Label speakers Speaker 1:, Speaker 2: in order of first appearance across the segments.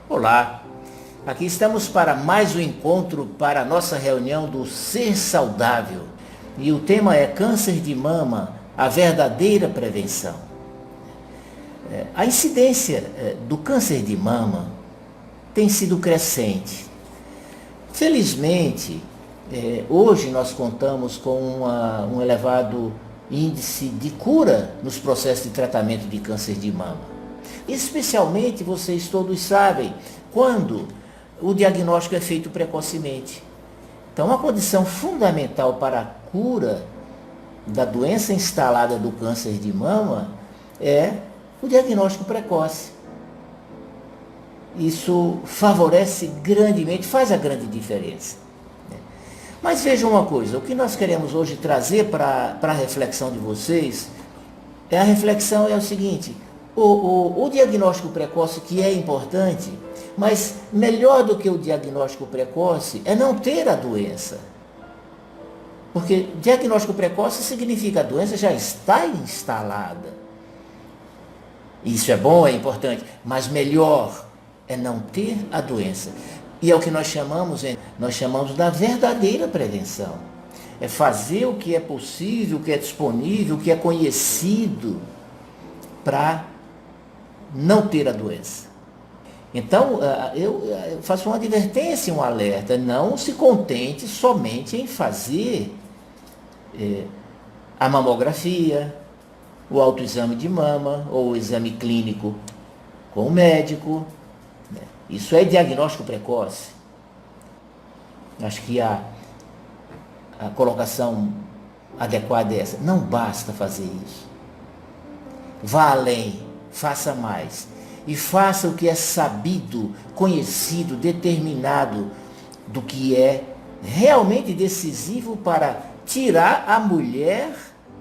Speaker 1: Olá, aqui estamos para mais um encontro para a nossa reunião do Ser Saudável. E o tema é câncer de mama, a verdadeira prevenção. A incidência do câncer de mama tem sido crescente. Felizmente, hoje nós contamos com um elevado índice de cura nos processos de tratamento de câncer de mama. Especialmente, vocês todos sabem, quando o diagnóstico é feito precocemente. Então, uma condição fundamental para a cura da doença instalada do câncer de mama é o diagnóstico precoce. Isso favorece grandemente, faz a grande diferença. Mas vejam uma coisa, o que nós queremos hoje trazer para a reflexão de vocês, é o seguinte: o diagnóstico precoce, que é importante, mas melhor do que o diagnóstico precoce é não ter a doença. Porque diagnóstico precoce significa que a doença já está instalada. Isso é bom, é importante, mas melhor é não ter a doença. E é o que nós chamamos da verdadeira prevenção. É fazer o que é possível, o que é disponível, o que é conhecido para não ter a doença. Então, eu faço uma advertência, um alerta: não se contente somente em fazer a mamografia, o autoexame de mama ou o exame clínico com o médico. Isso é diagnóstico precoce. Acho que a colocação adequada é essa: não basta fazer isso. Vá além, faça mais. E faça o que é sabido, conhecido, determinado, do que é realmente decisivo para tirar a mulher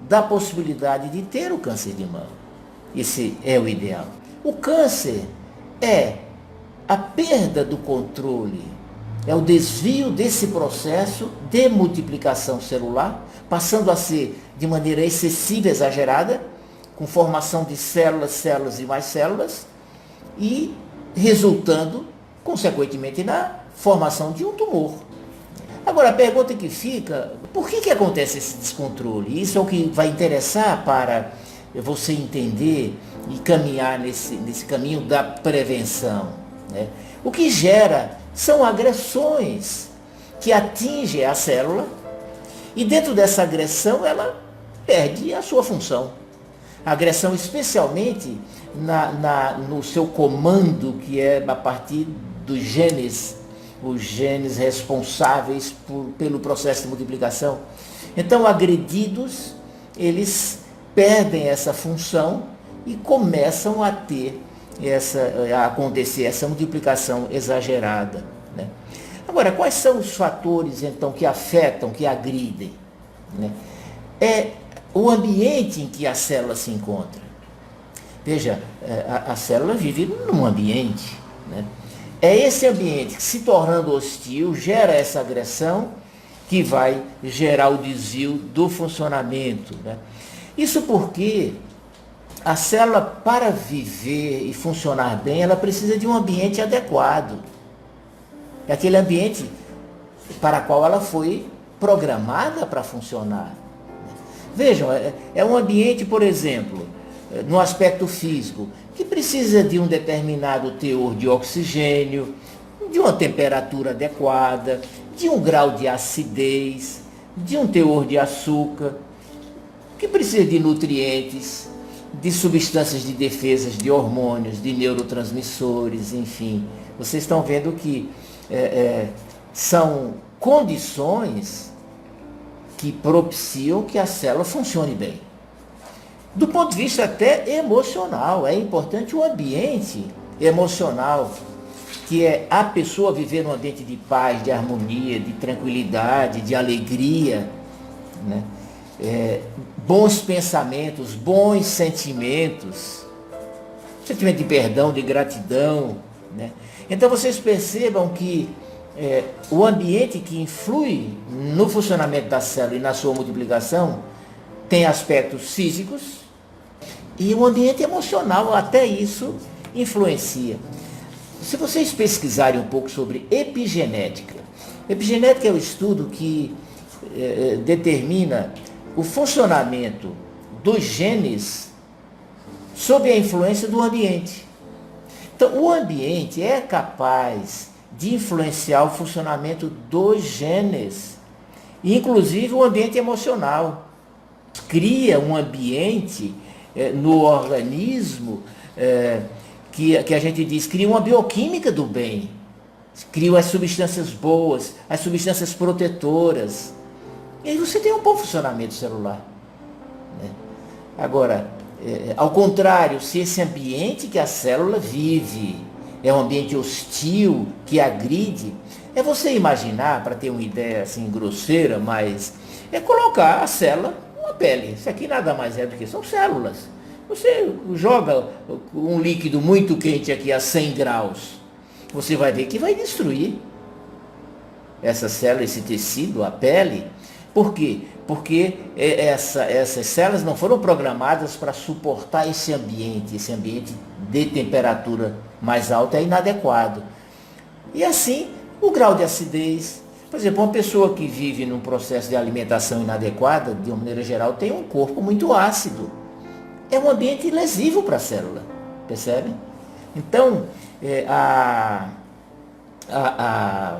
Speaker 1: da possibilidade de ter o câncer de mama. Esse é o ideal. O câncer é a perda do controle, é o desvio desse processo de multiplicação celular, passando a ser de maneira excessiva, exagerada, com formação de células e mais células, e resultando, consequentemente, na formação de um tumor. Agora, a pergunta que fica: por que acontece esse descontrole? Isso é o que vai interessar para você entender e caminhar nesse caminho da prevenção, né? O que gera são agressões que atingem a célula, e dentro dessa agressão ela perde a sua função. A agressão especialmente no seu comando, que é a partir dos genes, os genes responsáveis pelo processo de multiplicação. Então, agredidos, eles perdem essa função e começam a acontecer essa multiplicação exagerada, né? Agora, quais são os fatores, então, que afetam, que agridem, né? É o ambiente em que a célula se encontra. Veja, a célula vive num ambiente, né? É esse ambiente que, se tornando hostil, gera essa agressão, que vai gerar o desvio do funcionamento, né? Isso porque a célula, para viver e funcionar bem, ela precisa de um ambiente adequado. É aquele ambiente para o qual ela foi programada para funcionar. Vejam, é um ambiente, por exemplo, no aspecto físico, que precisa de um determinado teor de oxigênio, de uma temperatura adequada, de um grau de acidez, de um teor de açúcar, que precisa de nutrientes, de substâncias de defesa, de hormônios, de neurotransmissores, enfim. Vocês estão vendo que são condições que propiciam que a célula funcione bem. Do ponto de vista até emocional, é importante o ambiente emocional, que é a pessoa viver num ambiente de paz, de harmonia, de tranquilidade, de alegria, né? Bons pensamentos, bons sentimentos, sentimento de perdão, de gratidão, né? Então vocês percebam que o ambiente que influi no funcionamento da célula e na sua multiplicação tem aspectos físicos e o ambiente emocional, até isso influencia. Se vocês pesquisarem um pouco sobre epigenética, epigenética é o estudo que determina o funcionamento dos genes sob a influência do ambiente. Então, o ambiente é capaz de influenciar o funcionamento dos genes, inclusive o ambiente emocional. Cria um ambiente no organismo que a gente diz, cria uma bioquímica do bem, cria as substâncias boas, as substâncias protetoras. E aí você tem um bom funcionamento celular, né? Agora, ao contrário, se esse ambiente que a célula vive é um ambiente hostil, que agride, é você imaginar, para ter uma ideia assim grosseira, mas é colocar a célula numa pele. Isso aqui nada mais é do que são células. Você joga um líquido muito quente aqui a 100 graus, você vai ver que vai destruir essa célula, esse tecido, a pele. Por quê? Porque essas células não foram programadas para suportar esse ambiente de temperatura mais alta é inadequado. E assim, o grau de acidez. Por exemplo, uma pessoa que vive num processo de alimentação inadequada, de uma maneira geral, tem um corpo muito ácido. É um ambiente lesivo para a célula, percebe? Então, a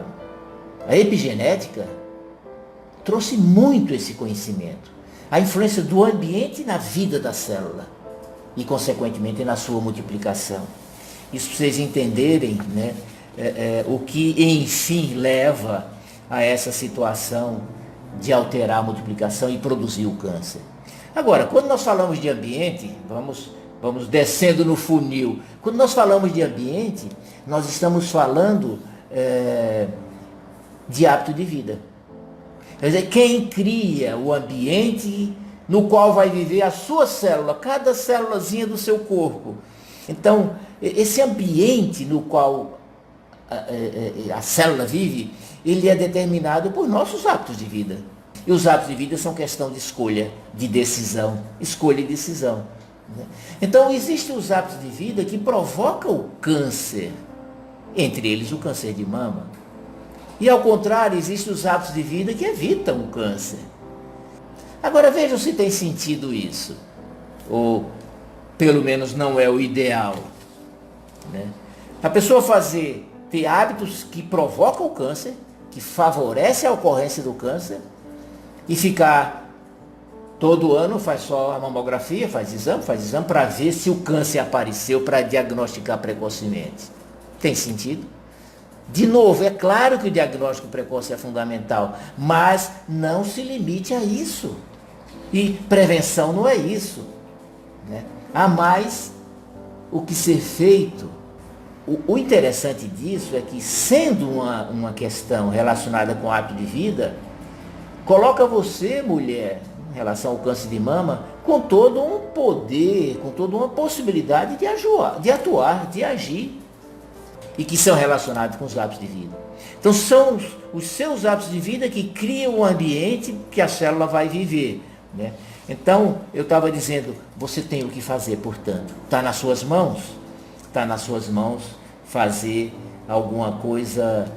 Speaker 1: epigenética trouxe muito esse conhecimento. A influência do ambiente na vida da célula e, consequentemente, na sua multiplicação. Isso para vocês entenderem, né, o que, enfim, leva a essa situação de alterar a multiplicação e produzir o câncer. Agora, quando nós falamos de ambiente, vamos descendo no funil. Quando nós falamos de ambiente, nós estamos falando de hábito de vida. Quer dizer, quem cria o ambiente no qual vai viver a sua célula, cada célulazinha do seu corpo. Então, esse ambiente no qual a célula vive, ele é determinado por nossos hábitos de vida. E os hábitos de vida são questão de escolha, de decisão. Escolha e decisão. Então, existem os hábitos de vida que provocam o câncer. Entre eles, o câncer de mama. E, ao contrário, existem os hábitos de vida que evitam o câncer. Agora, vejam se tem sentido isso. Ou, pelo menos, não é o ideal, né? A pessoa ter hábitos que provocam o câncer, que favorecem a ocorrência do câncer, e ficar todo ano, faz só a mamografia, faz exame para ver se o câncer apareceu, para diagnosticar precocemente. Tem sentido? De novo, é claro que o diagnóstico precoce é fundamental, mas não se limite a isso. E prevenção não é isso, né? Há mais o que ser feito. O interessante disso é que, sendo uma questão relacionada com o hábito de vida, coloca você, mulher, em relação ao câncer de mama, com todo um poder, com toda uma possibilidade de atuar, de agir, e que são relacionados com os hábitos de vida. Então, são os seus hábitos de vida que criam o ambiente que a célula vai viver, né? Então, eu estava dizendo, você tem o que fazer, portanto. Está nas suas mãos? Está nas suas mãos fazer alguma coisa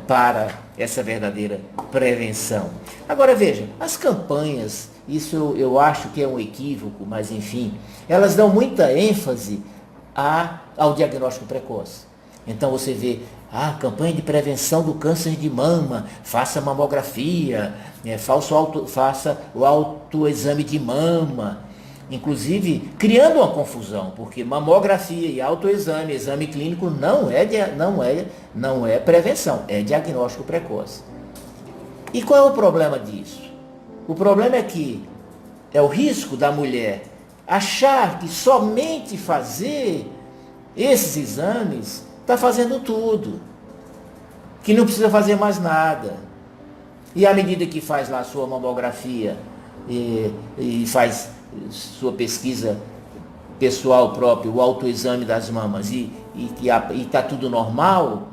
Speaker 1: para essa verdadeira prevenção. Agora, veja, as campanhas, isso eu acho que é um equívoco, mas enfim, elas dão muita ênfase ao diagnóstico precoce. Então você vê, campanha de prevenção do câncer de mama, faça mamografia, faça o autoexame de mama, inclusive criando uma confusão, porque mamografia e autoexame, exame clínico não é prevenção, é diagnóstico precoce. E qual é o problema disso? O problema é que é o risco da mulher achar que somente fazer esses exames está fazendo tudo, que não precisa fazer mais nada. E à medida que faz lá a sua mamografia e faz sua pesquisa pessoal própria, o autoexame das mamas, e está tudo normal,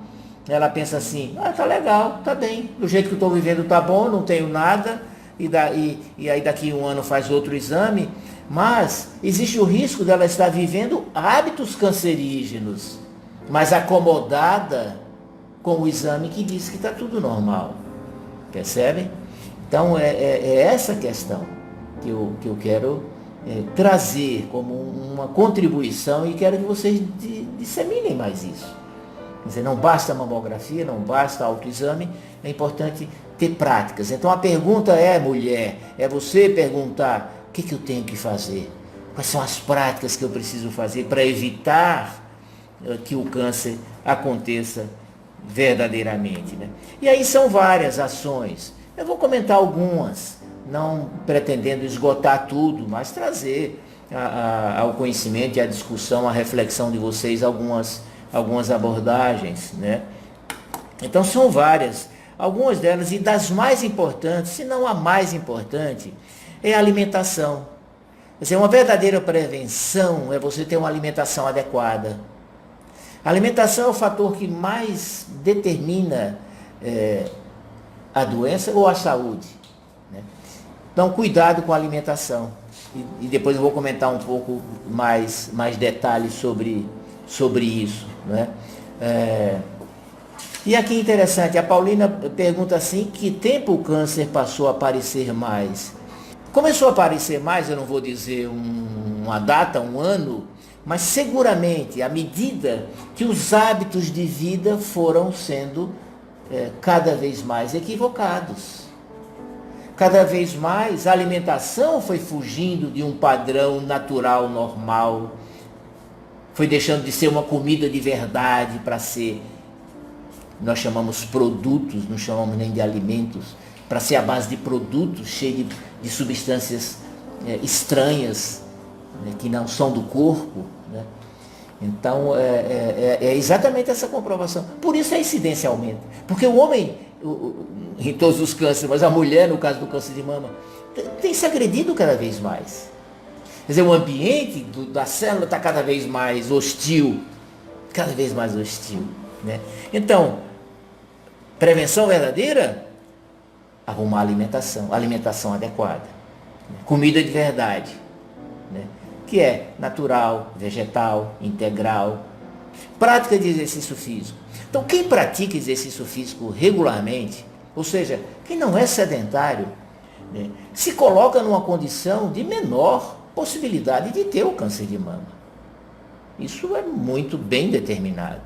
Speaker 1: ela pensa assim, tá legal, tá bem, do jeito que eu estou vivendo tá bom, não tenho nada, e aí daqui a um ano faz outro exame, mas existe o risco dela estar vivendo hábitos cancerígenos. mas acomodada com o exame que diz que está tudo normal. Percebem? Então é essa questão que eu quero trazer como uma contribuição e quero que vocês disseminem mais isso. Quer dizer, não basta a mamografia, não basta autoexame, é importante ter práticas. Então a pergunta é, mulher, é você perguntar, o que eu tenho que fazer? Quais são as práticas que eu preciso fazer para evitar que o câncer aconteça verdadeiramente, né? E aí são várias ações. Eu vou comentar algumas, não pretendendo esgotar tudo, mas trazer ao conhecimento e à discussão, à reflexão de vocês algumas abordagens, né? Então são várias, algumas delas, e das mais importantes, se não a mais importante, é a alimentação. Quer dizer, uma verdadeira prevenção é você ter uma alimentação adequada. A alimentação é o fator que mais determina a doença ou a saúde, né? Então, cuidado com a alimentação. E depois eu vou comentar um pouco mais detalhes sobre isso, né? E aqui interessante, a Paulina pergunta assim, que tempo o câncer passou a aparecer mais? Começou a aparecer mais, eu não vou dizer uma data, um ano, mas seguramente, à medida que os hábitos de vida foram sendo cada vez mais equivocados. Cada vez mais a alimentação foi fugindo de um padrão natural, normal. Foi deixando de ser uma comida de verdade para ser, nós chamamos produtos, não chamamos nem de alimentos, para ser a base de produtos cheios de substâncias estranhas, né, que não são do corpo, né? Então, é exatamente essa comprovação. Por isso a incidência aumenta. Porque o homem, em todos os cânceres, mas a mulher, no caso do câncer de mama, tem se agredido cada vez mais. Quer dizer, o ambiente da célula está cada vez mais hostil. Cada vez mais hostil, né? Então, prevenção verdadeira, arrumar alimentação adequada. Comida de verdade, né? Que é natural, vegetal, integral. Prática de exercício físico. Então, quem pratica exercício físico regularmente, ou seja, quem não é sedentário, né, se coloca numa condição de menor possibilidade de ter o câncer de mama. Isso é muito bem determinado.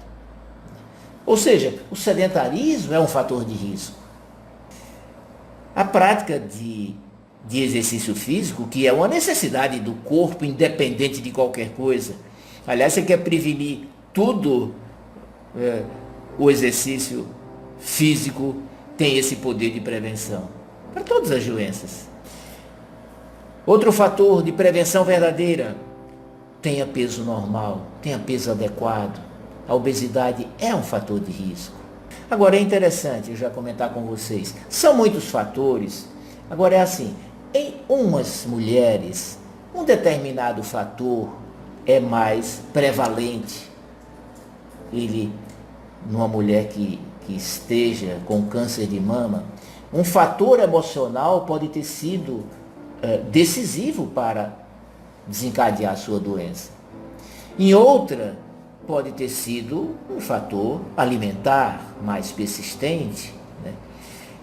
Speaker 1: Ou seja, o sedentarismo é um fator de risco. A prática de exercício físico, que é uma necessidade do corpo, independente de qualquer coisa. Aliás, você quer prevenir tudo, o exercício físico tem esse poder de prevenção para todas as doenças. Outro fator de prevenção verdadeira, tenha peso normal, tenha peso adequado. A obesidade é um fator de risco. Agora é interessante eu já comentar com vocês, são muitos fatores. Agora é assim, em umas mulheres, um determinado fator é mais prevalente. Numa mulher que esteja com câncer de mama, um fator emocional pode ter sido decisivo para desencadear a sua doença. Em outra, pode ter sido um fator alimentar mais persistente, né?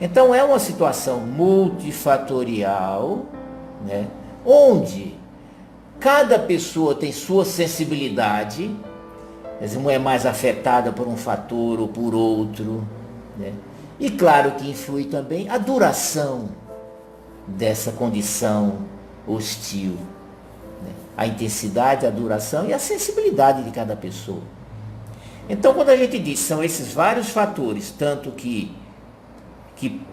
Speaker 1: Então é uma situação multifatorial, né, onde cada pessoa tem sua sensibilidade, uma é mais afetada por um fator ou por outro, né? E claro que influi também a duração dessa condição hostil, né? A intensidade, a duração e a sensibilidade de cada pessoa. Então, quando a gente diz são esses vários fatores, tanto que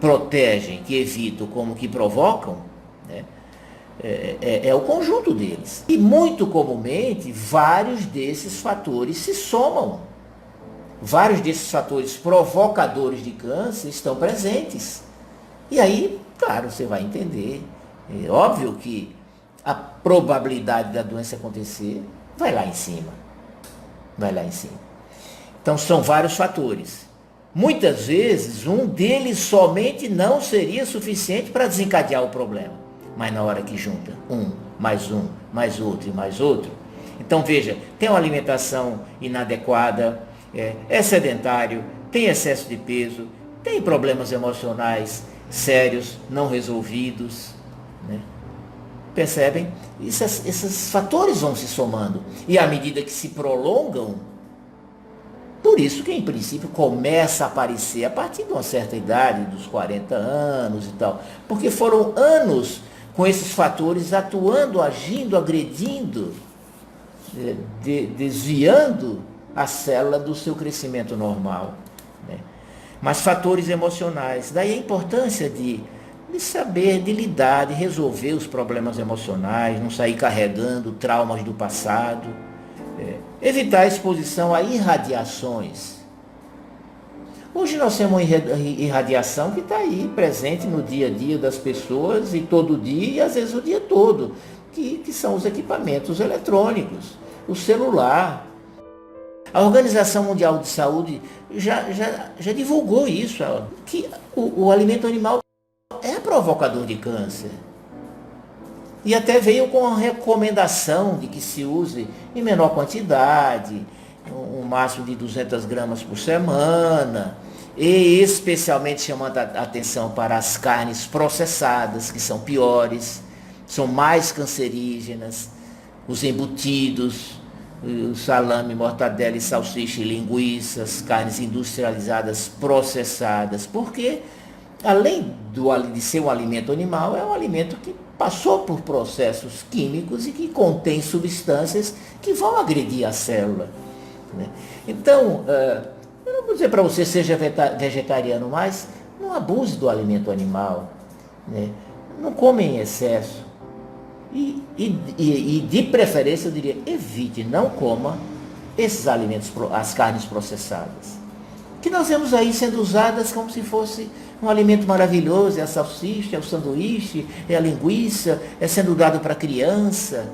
Speaker 1: protegem, que evitam, como que provocam, né? É o conjunto deles. E muito comumente, vários desses fatores se somam. Vários desses fatores provocadores de câncer estão presentes. E aí, claro, você vai entender. É óbvio que a probabilidade da doença acontecer vai lá em cima. Vai lá em cima. Então, são vários fatores. Muitas vezes, um deles somente não seria suficiente para desencadear o problema. Mas na hora que junta um, mais outro e mais outro. Então veja, tem uma alimentação inadequada, é sedentário, tem excesso de peso, tem problemas emocionais sérios, não resolvidos, né? Percebem? Esses fatores vão se somando. E à medida que se prolongam, por isso que em princípio começa a aparecer a partir de uma certa idade, dos 40 anos e tal. Porque foram anos com esses fatores atuando, agindo, agredindo, desviando a célula do seu crescimento normal, né? Mas fatores emocionais. Daí a importância de saber, de lidar, de resolver os problemas emocionais, não sair carregando traumas do passado, evitar a exposição a irradiações. Hoje nós temos uma irradiação que está aí, presente no dia a dia das pessoas, e todo dia, e às vezes o dia todo, que são os equipamentos eletrônicos, o celular. A Organização Mundial de Saúde já divulgou isso, que o alimento animal é provocador de câncer. E até veio com a recomendação de que se use em menor quantidade, um máximo de 200 gramas por semana, e especialmente chamando a atenção para as carnes processadas, que são piores, são mais cancerígenas, os embutidos, o salame, mortadela e salsicha e linguiças, carnes industrializadas processadas, porque além de ser um alimento animal, é um alimento que passou por processos químicos e que contém substâncias que vão agredir a célula, né? Então, eu não vou dizer para você seja vegetariano, mas não abuse do alimento animal, né? Não come em excesso. E de preferência eu diria, evite, não coma esses alimentos, as carnes processadas, que nós vemos aí sendo usadas como se fosse um alimento maravilhoso, é a salsicha, é o sanduíche, é a linguiça, é sendo dado para criança.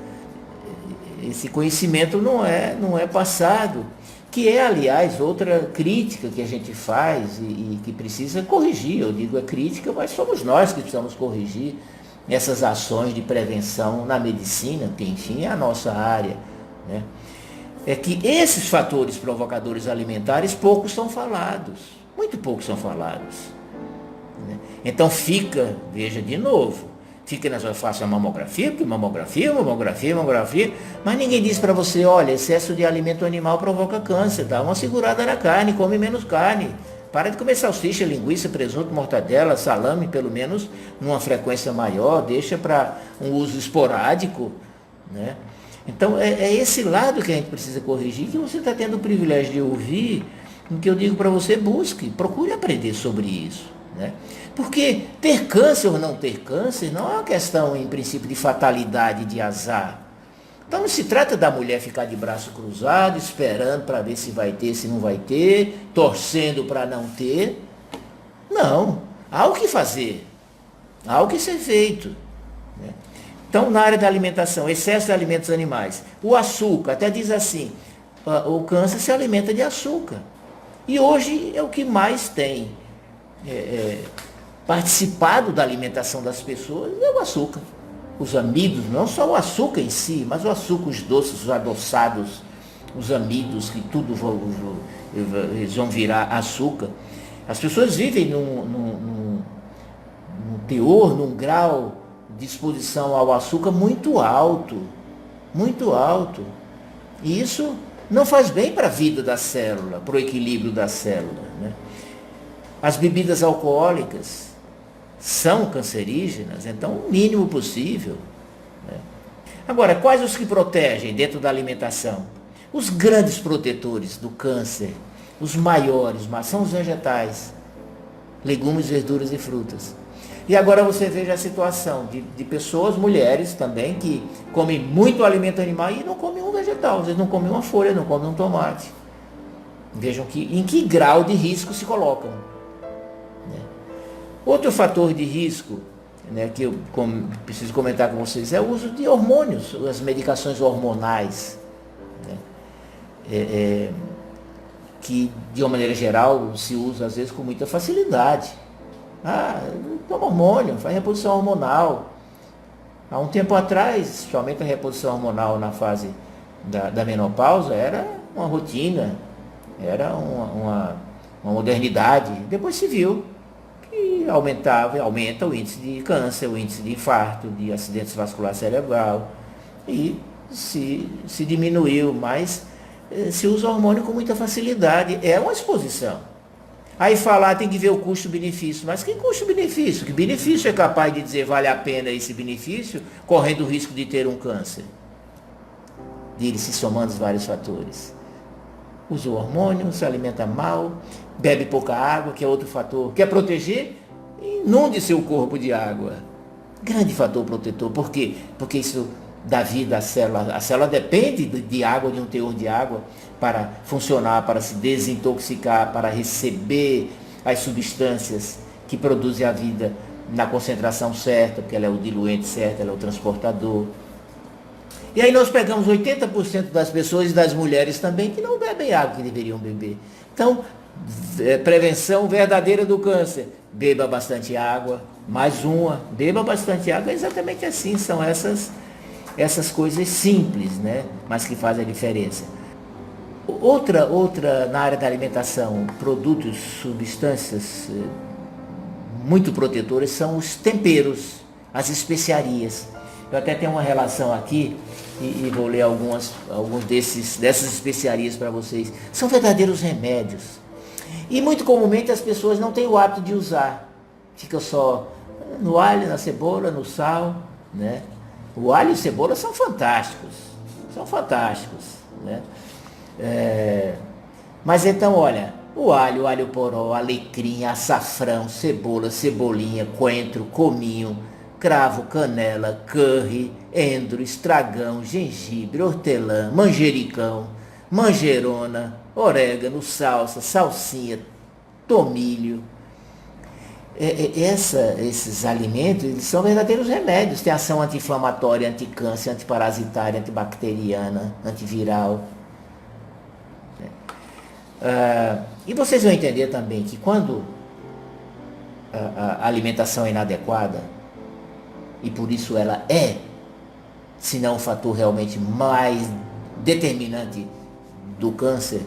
Speaker 1: Esse conhecimento não é passado, que é, aliás, outra crítica que a gente faz e que precisa corrigir. Eu digo é crítica, mas somos nós que precisamos corrigir essas ações de prevenção na medicina, que enfim é a nossa área, né? É que esses fatores provocadores alimentares poucos são falados, muito poucos são falados, né? Então veja de novo, fica na sua face a mamografia, porque mamografia, mas ninguém diz para você, olha, excesso de alimento animal provoca câncer, dá uma segurada na carne, come menos carne. Para de comer salsicha, linguiça, presunto, mortadela, salame, pelo menos numa frequência maior, deixa para um uso esporádico, né? Então, é esse lado que a gente precisa corrigir, que você está tendo o privilégio de ouvir, em que eu digo para você, procure aprender sobre isso, né? Porque ter câncer ou não ter câncer não é uma questão, em princípio, de fatalidade, de azar. Então não se trata da mulher ficar de braço cruzado, esperando para ver se vai ter, se não vai ter, torcendo para não ter. Não, há o que fazer, há o que ser feito, né? Então, na área da alimentação, excesso de alimentos animais, o açúcar, até diz assim, o câncer se alimenta de açúcar. E hoje é o que mais tem participado da alimentação das pessoas, é o açúcar. Os amidos, não só o açúcar em si, mas o açúcar, os doces, os adoçados, os amidos, que tudo eles vão virar açúcar. As pessoas vivem num teor, num grau de exposição ao açúcar muito alto, muito alto. E isso não faz bem para a vida da célula, para o equilíbrio da célula, né? As bebidas alcoólicas são cancerígenas, então o mínimo possível, né? Agora, quais os que protegem dentro da alimentação? Os grandes protetores do câncer, os maiores, mas são os vegetais, legumes, verduras e frutas. E agora você veja a situação de pessoas, mulheres também, que comem muito alimento animal e não comem um vegetal, às vezes não comem uma folha, não comem um tomate. Vejam em que grau de risco se colocam, né? Outro fator de risco, né, que eu preciso comentar com vocês é o uso de hormônios, as medicações hormonais, né, que de uma maneira geral se usa às vezes com muita facilidade. Toma hormônio, faz reposição hormonal. Há um tempo atrás, somente a reposição hormonal na fase da menopausa era uma rotina. Era uma modernidade. Depois se viu que aumenta o índice de câncer, o índice de infarto, de acidentes vasculares cerebral, e se diminuiu, mas se usa hormônio com muita facilidade. É uma exposição. Aí falar tem que ver o custo-benefício. Mas que custo-benefício? Que benefício é capaz de dizer vale a pena esse benefício, correndo o risco de ter um câncer? De se somando os vários fatores. Usa o hormônio, se alimenta mal, bebe pouca água, que é outro fator. Quer proteger? Inunde seu corpo de água. Grande fator protetor. Por quê? Porque isso dá vida à célula. A célula depende de água, de um teor de água, para funcionar, para se desintoxicar, para receber as substâncias que produzem a vida na concentração certa, porque ela é o diluente certo, ela é o transportador. E aí nós pegamos 80% das pessoas e das mulheres também que não bebem água que deveriam beber. Então, prevenção verdadeira do câncer. Beba bastante água. Mais uma, beba bastante água. É exatamente assim, são essas coisas simples, né? Mas que fazem a diferença. Outra na área da alimentação, produtos, substâncias muito protetoras são os temperos, as especiarias. Eu até tenho uma relação aqui e vou ler alguns dessas especiarias para vocês. São verdadeiros remédios. E muito comumente as pessoas não têm o hábito de usar. Fica só no alho, na cebola, no sal, né? O alho e a cebola são fantásticos. São fantásticos, né? Mas então, olha, o alho poró, alecrim, açafrão, cebola, cebolinha, coentro, cominho, cravo, canela, curry, endro, estragão, gengibre, hortelã, manjericão, manjerona, orégano, salsa, salsinha, tomilho. Esses alimentos, eles são verdadeiros remédios. Tem ação anti-inflamatória, anti-câncer, antiparasitária, antibacteriana, antiviral. E vocês vão entender também que quando a alimentação é inadequada, e por isso ela é, se não o fator realmente mais determinante do câncer,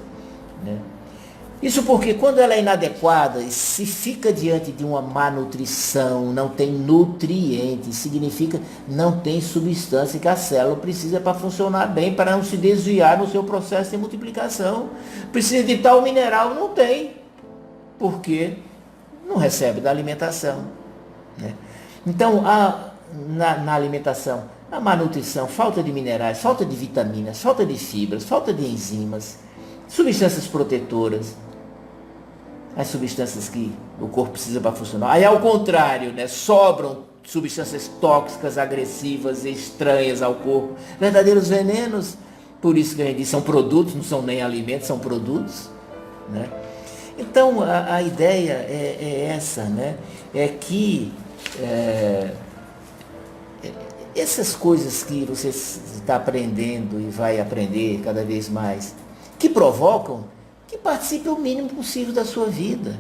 Speaker 1: né? Isso porque quando ela é inadequada e se fica diante de uma má nutrição, não tem nutrientes, significa não tem substância que a célula precisa para funcionar bem, para não se desviar no seu processo de multiplicação. Precisa de tal mineral, não tem, porque não recebe da alimentação, né? Então, na alimentação, a má nutrição, falta de minerais, falta de vitaminas, falta de fibras, falta de enzimas, substâncias protetoras, as substâncias que o corpo precisa para funcionar. Aí, ao contrário, né, sobram substâncias tóxicas, agressivas, estranhas ao corpo, verdadeiros venenos. Por isso que a gente diz, são produtos, não são nem alimentos, são produtos, né? Então, a ideia é essa, né? É que essas coisas que você está aprendendo e vai aprender cada vez mais, que provocam que participe o mínimo possível da sua vida.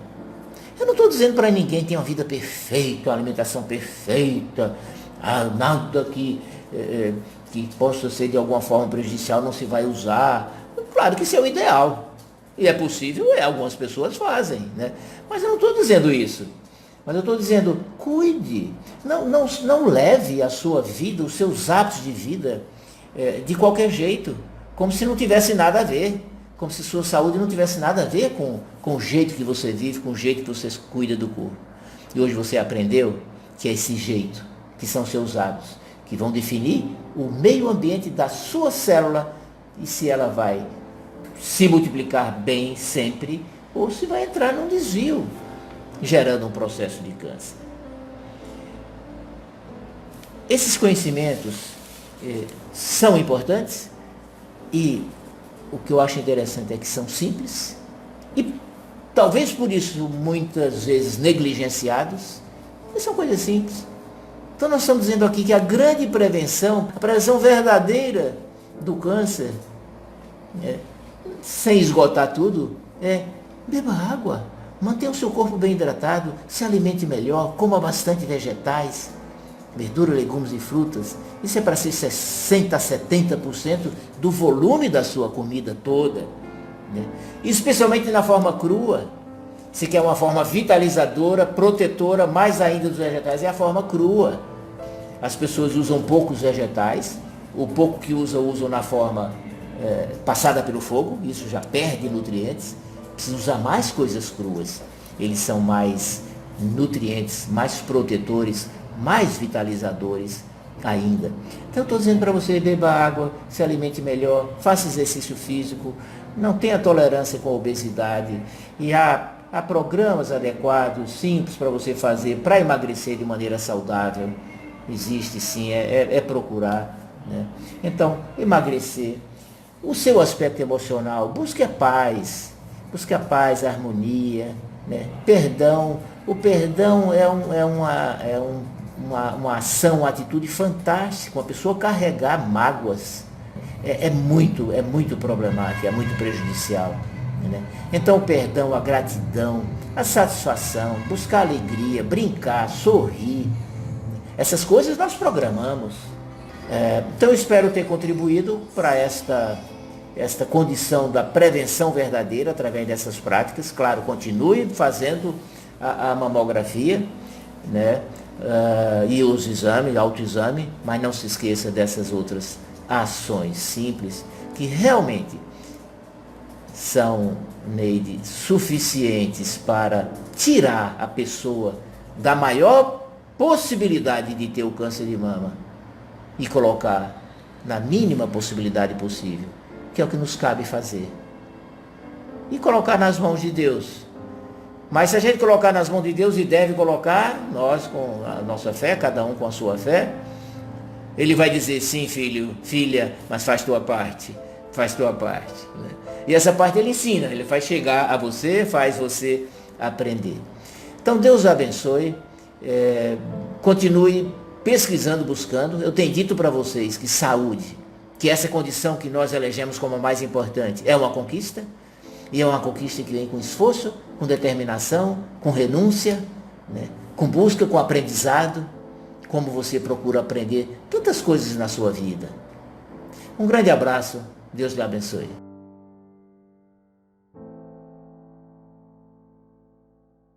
Speaker 1: Eu não estou dizendo para ninguém que tem uma vida perfeita, uma alimentação perfeita, nada que possa ser de alguma forma prejudicial não se vai usar. Claro que isso é o ideal. E é possível, algumas pessoas fazem, né? Mas eu não estou dizendo isso. Mas eu estou dizendo, cuide. Não leve a sua vida, os seus hábitos de vida, de qualquer jeito, como se não tivesse nada a ver. Como se sua saúde não tivesse nada a ver com o jeito que você vive, com o jeito que você cuida do corpo. E hoje você aprendeu que é esse jeito, que são seus hábitos, que vão definir o meio ambiente da sua célula e se ela vai se multiplicar bem sempre ou se vai entrar num desvio, gerando um processo de câncer. Esses conhecimentos são importantes e o que eu acho interessante é que são simples e talvez por isso muitas vezes negligenciados, mas são coisas simples. Então nós estamos dizendo aqui que a grande prevenção, a prevenção verdadeira do câncer, sem esgotar tudo, beba água, mantenha o seu corpo bem hidratado, se alimente melhor, coma bastante vegetais, verdura, legumes e frutas. Isso é para ser 60% a 70% do volume da sua comida toda. né? Especialmente na forma crua. Se quer uma forma vitalizadora, protetora, mais ainda dos vegetais, é a forma crua. As pessoas usam poucos vegetais, o pouco que usam na forma passada pelo fogo, isso já perde nutrientes. Precisa usar mais coisas cruas. Eles são mais nutrientes, mais protetores, mais vitalizadores ainda. Então eu estou dizendo para você, beba água, se alimente melhor, faça exercício físico, não tenha tolerância com a obesidade e há programas adequados, simples para você fazer, para emagrecer de maneira saudável. Existe sim, é procurar, né? Então, emagrecer. O seu aspecto emocional, busque a paz, a harmonia, né? Perdão. O perdão é uma ação, uma atitude fantástica. Uma pessoa carregar mágoas é muito problemático, é muito prejudicial, né? Então o perdão, a gratidão, a satisfação, buscar alegria, brincar, sorrir, essas coisas nós programamos. Então eu espero ter contribuído para esta condição da prevenção verdadeira através dessas práticas. Claro, continue fazendo a mamografia, né? E os exames, autoexame, mas não se esqueça dessas outras ações simples que realmente são, Neide, suficientes para tirar a pessoa da maior possibilidade de ter o câncer de mama e colocar na mínima possibilidade possível, que é o que nos cabe fazer. E colocar nas mãos de Deus. Mas se a gente colocar nas mãos de Deus, e deve colocar, nós com a nossa fé, cada um com a sua fé, Ele vai dizer, sim, filho, filha, mas faz tua parte, né? E essa parte Ele ensina, Ele faz chegar a você, faz você aprender. Então Deus o abençoe, continue pesquisando, buscando. Eu tenho dito para vocês que saúde, que essa condição que nós elegemos como a mais importante, é uma conquista, e é uma conquista que vem com esforço, com determinação, com renúncia, né? Com busca, com aprendizado, como você procura aprender tantas coisas na sua vida. Um grande abraço, Deus lhe abençoe.